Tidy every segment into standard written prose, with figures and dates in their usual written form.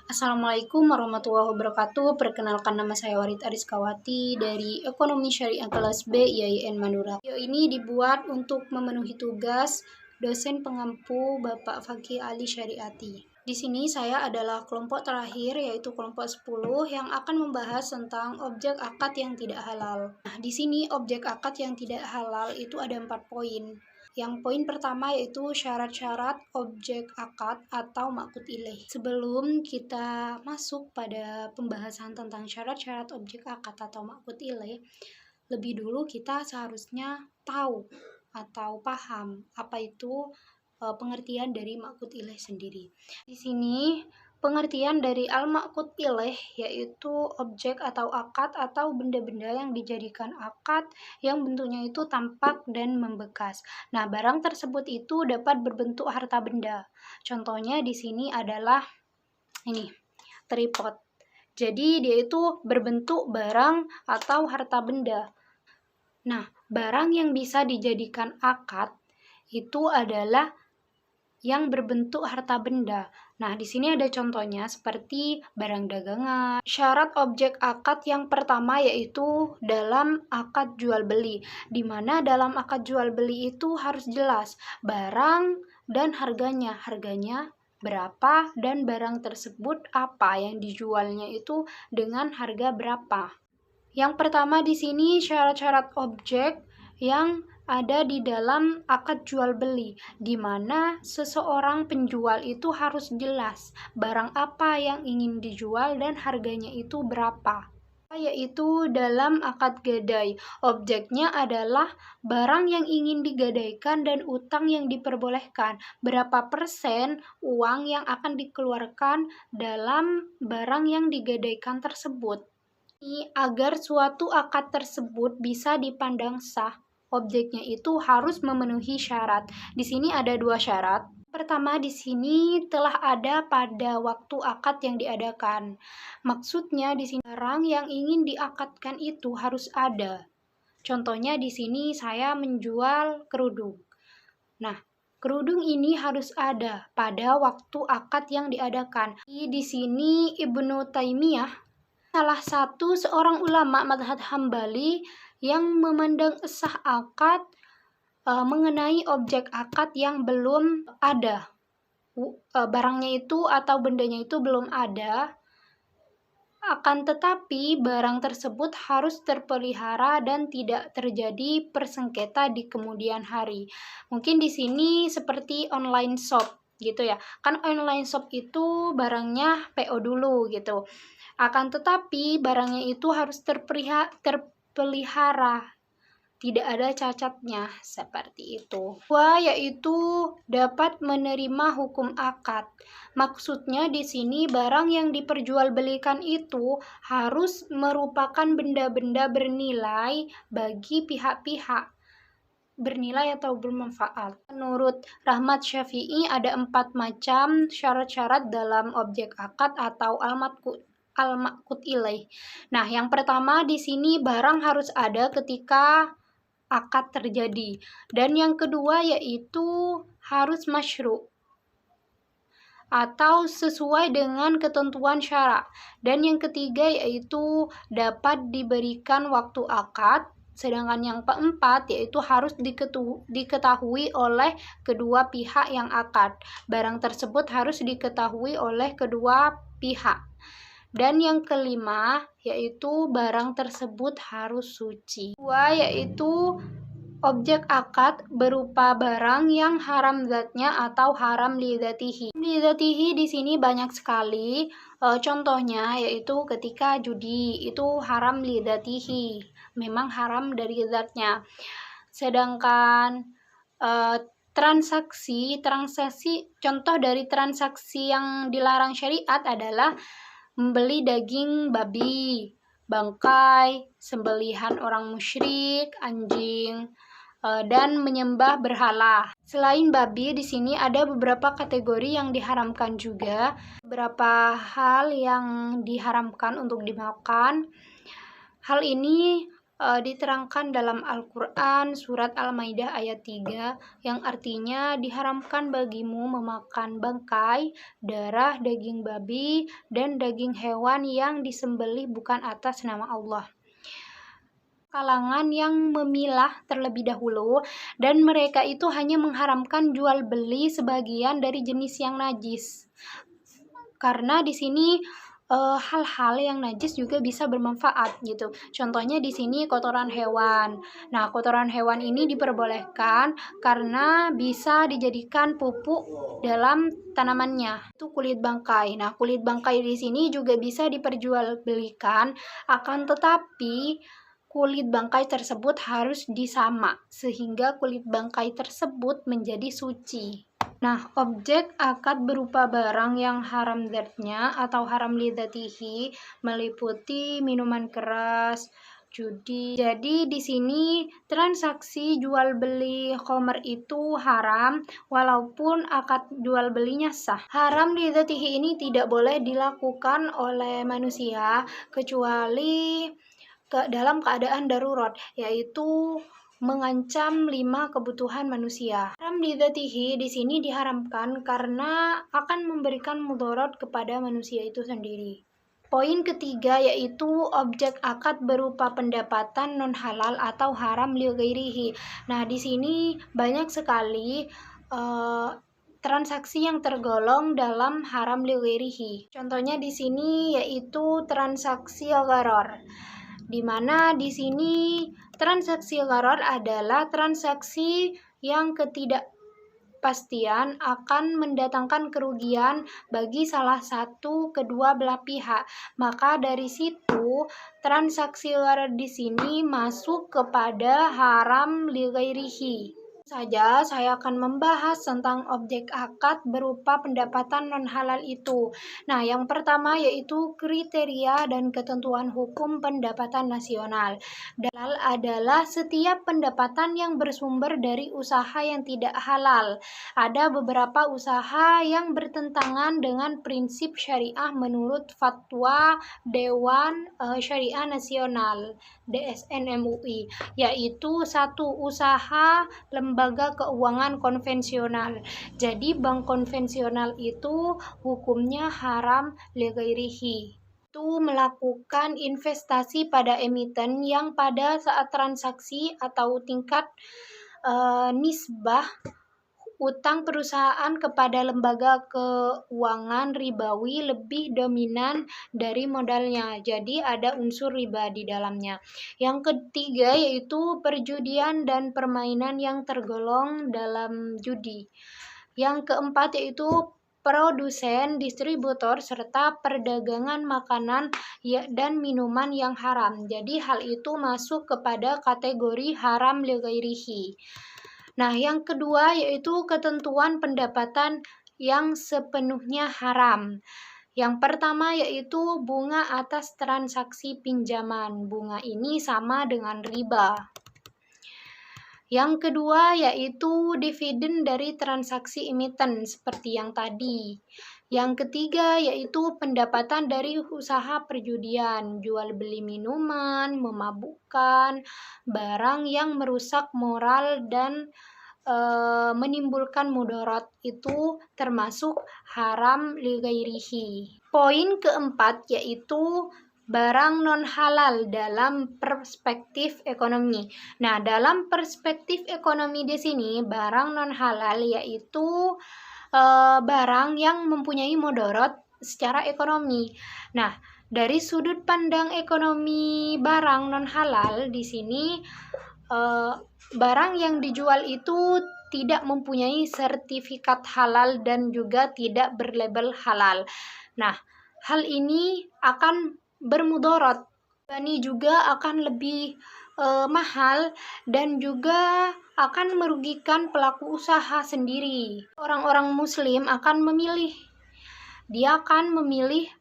Assalamualaikum warahmatullahi wabarakatuh. Perkenalkan, nama saya Warid Ariskawati dari Ekonomi Syariah kelas B IAIN Madura. Video ini dibuat untuk memenuhi tugas dosen pengampu Bapak Fakih Ali Syariati. Di sini saya adalah kelompok terakhir, yaitu kelompok 10 yang akan membahas tentang objek akad yang tidak halal. Nah, di sini objek akad yang tidak halal itu ada 4 poin. Yang poin pertama yaitu syarat-syarat objek akad atau ma'qud ilaih. Sebelum kita masuk pada pembahasan tentang syarat-syarat objek akad atau ma'qud ilaih, lebih dulu kita seharusnya tahu atau paham apa itu pengertian dari ma'qud ilaih sendiri. Di sini pengertian dari al-ma'qud ilaih yaitu objek atau akad atau benda-benda yang dijadikan akad yang bentuknya itu tampak dan membekas. Nah, barang tersebut itu dapat berbentuk harta benda. Contohnya di sini adalah ini, tripod. Jadi dia itu berbentuk barang atau harta benda. Nah, barang yang bisa dijadikan akad itu adalah yang berbentuk harta benda. Nah, di sini ada contohnya seperti barang dagangan. Syarat objek akad yang pertama yaitu dalam akad jual beli, di mana dalam akad jual beli itu harus jelas barang dan harganya. Harganya berapa dan barang tersebut apa yang dijualnya itu dengan harga berapa. Yang pertama di sini syarat-syarat objek yang ada di dalam akad jual beli, di mana seseorang penjual itu harus jelas barang apa yang ingin dijual dan harganya itu berapa. Yaitu dalam akad gadai, objeknya adalah barang yang ingin digadaikan dan utang yang diperbolehkan. Berapa persen uang yang akan dikeluarkan dalam barang yang digadaikan tersebut. Agar suatu akad tersebut bisa dipandang sah, objeknya itu harus memenuhi syarat. Di sini ada 2 syarat. Pertama, di sini telah ada pada waktu akad yang diadakan. Maksudnya di sini barang yang ingin diakadkan itu harus ada. Contohnya di sini saya menjual kerudung. Nah, kerudung ini harus ada pada waktu akad yang diadakan. Di sini Ibnu Taimiyah, salah satu seorang ulama mazhab Hambali, yang memandang sah akad mengenai objek akad yang belum ada. Barangnya itu atau bendanya itu belum ada, akan tetapi barang tersebut harus terpelihara dan tidak terjadi persengketa di kemudian hari. Mungkin di sini seperti online shop gitu ya. Kan online shop itu barangnya PO dulu gitu. Akan tetapi barangnya itu harus terpelihara, tidak ada cacatnya, seperti itu. Yaitu dapat menerima hukum akad. Maksudnya di sini barang yang diperjualbelikan itu harus merupakan benda-benda bernilai bagi pihak-pihak, bernilai atau bermanfaat. Menurut Rahmat Syafi'i ada 4 macam syarat-syarat dalam objek akad atau al-ma'qud ilaih. Nah, yang pertama di sini barang harus ada ketika akad terjadi. Dan yang kedua yaitu harus masyru' atau sesuai dengan ketentuan syarak. Dan yang ketiga yaitu dapat diberikan waktu akad. Sedangkan yang keempat yaitu harus diketahui oleh kedua pihak yang akad. Barang tersebut harus diketahui oleh kedua pihak. Dan yang kelima yaitu barang tersebut harus suci. Yaitu objek akad berupa barang yang haram zatnya atau haram li dzatihi. Li dzatihi di sini banyak sekali. Contohnya yaitu ketika judi itu haram li dzatihi, memang haram dari zatnya. Sedangkan transaksi contoh dari transaksi yang dilarang syariat adalah membeli daging babi, bangkai, sembelihan orang musyrik, anjing, dan menyembah berhala. Selain babi, di sini ada beberapa kategori yang diharamkan juga, beberapa hal yang diharamkan untuk dimakan. Hal ini diterangkan dalam Al-Quran surat Al-Maidah ayat 3 yang artinya diharamkan bagimu memakan bangkai, darah, daging babi, dan daging hewan yang disembelih bukan atas nama Allah. Kalangan yang memilah terlebih dahulu dan mereka itu hanya mengharamkan jual beli sebagian dari jenis yang najis. Karena di sini hal-hal yang najis juga bisa bermanfaat gitu. Contohnya di sini kotoran hewan. Nah, kotoran hewan ini diperbolehkan karena bisa dijadikan pupuk dalam tanamannya. Itu kulit bangkai. Nah, kulit bangkai di sini juga bisa diperjualbelikan, akan tetapi kulit bangkai tersebut harus disamak sehingga kulit bangkai tersebut menjadi suci. Nah, objek akad berupa barang yang haram zatnya atau haram lidzatihi meliputi minuman keras, judi. Jadi di sini transaksi jual beli khamr itu haram walaupun akad jual belinya sah. Haram lidzatihi ini tidak boleh dilakukan oleh manusia kecuali dalam keadaan darurat, yaitu mengancam 5 kebutuhan manusia. Haram lidzatihi di sini diharamkan karena akan memberikan mudarat kepada manusia itu sendiri. Poin ketiga yaitu objek akad berupa pendapatan non halal atau haram li ghairihi. Nah, di sini banyak sekali transaksi yang tergolong dalam haram li ghairihi. Contohnya di sini yaitu transaksi gharar, di mana di sini transaksi gharar adalah transaksi yang ketidakpastian akan mendatangkan kerugian bagi salah satu kedua belah pihak. Maka dari situ transaksi gharar di sini masuk kepada haram li ghairihi. Saja saya akan membahas tentang objek akad berupa pendapatan non halal itu. Nah, yang pertama yaitu kriteria dan ketentuan hukum pendapatan nasional. Halal adalah setiap pendapatan yang bersumber dari usaha yang tidak halal. Ada beberapa usaha yang bertentangan dengan prinsip syariah menurut fatwa Dewan Syariah Nasional (DSN MUI), yaitu satu usaha lembaga keuangan konvensional. Jadi bank konvensional itu hukumnya haram li ghairihi. Itu melakukan investasi pada emiten yang pada saat transaksi atau tingkat nisbah utang perusahaan kepada lembaga keuangan ribawi lebih dominan dari modalnya. Jadi ada unsur riba di dalamnya. Yang ketiga yaitu perjudian dan permainan yang tergolong dalam judi. Yang keempat yaitu produsen, distributor, serta perdagangan makanan dan minuman yang haram. Jadi hal itu masuk kepada kategori haram li ghairihi. Nah, yang kedua yaitu ketentuan pendapatan yang sepenuhnya haram. Yang pertama yaitu bunga atas transaksi pinjaman. Bunga ini sama dengan riba. Yang kedua yaitu dividen dari transaksi emiten seperti yang tadi. Yang ketiga yaitu pendapatan dari usaha perjudian, jual beli minuman, memabukkan, barang yang merusak moral dan menimbulkan mudarat, itu termasuk haram li ghairihi. Poin keempat yaitu barang non halal dalam perspektif ekonomi. Nah, dalam perspektif ekonomi di sini barang non halal yaitu barang yang mempunyai mudarat secara ekonomi. Nah, dari sudut pandang ekonomi barang non halal di sini barang yang dijual itu tidak mempunyai sertifikat halal dan juga tidak berlabel halal. Nah, hal ini akan bermudarat. Ini juga akan lebih mahal dan juga akan merugikan pelaku usaha sendiri. Orang-orang muslim akan memilih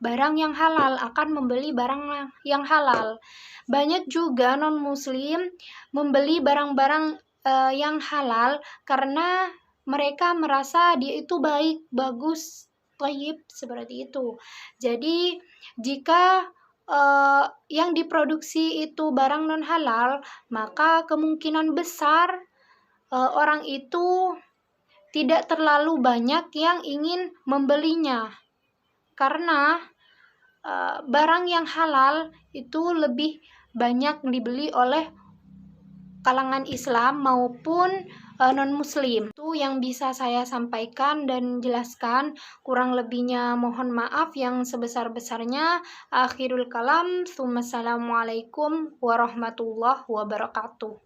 barang yang halal, akan membeli barang yang halal. Banyak juga non-muslim membeli barang-barang yang halal karena mereka merasa dia itu baik, bagus, thayyib, seperti itu. Jadi jika yang diproduksi itu barang non halal, maka kemungkinan besar orang itu tidak terlalu banyak yang ingin membelinya, karena barang yang halal itu lebih banyak dibeli oleh kalangan Islam maupun non-Muslim. Itu yang bisa saya sampaikan dan jelaskan. Kurang lebihnya mohon maaf yang sebesar-besarnya. Akhirul kalam. Assalamualaikum warahmatullahi wabarakatuh.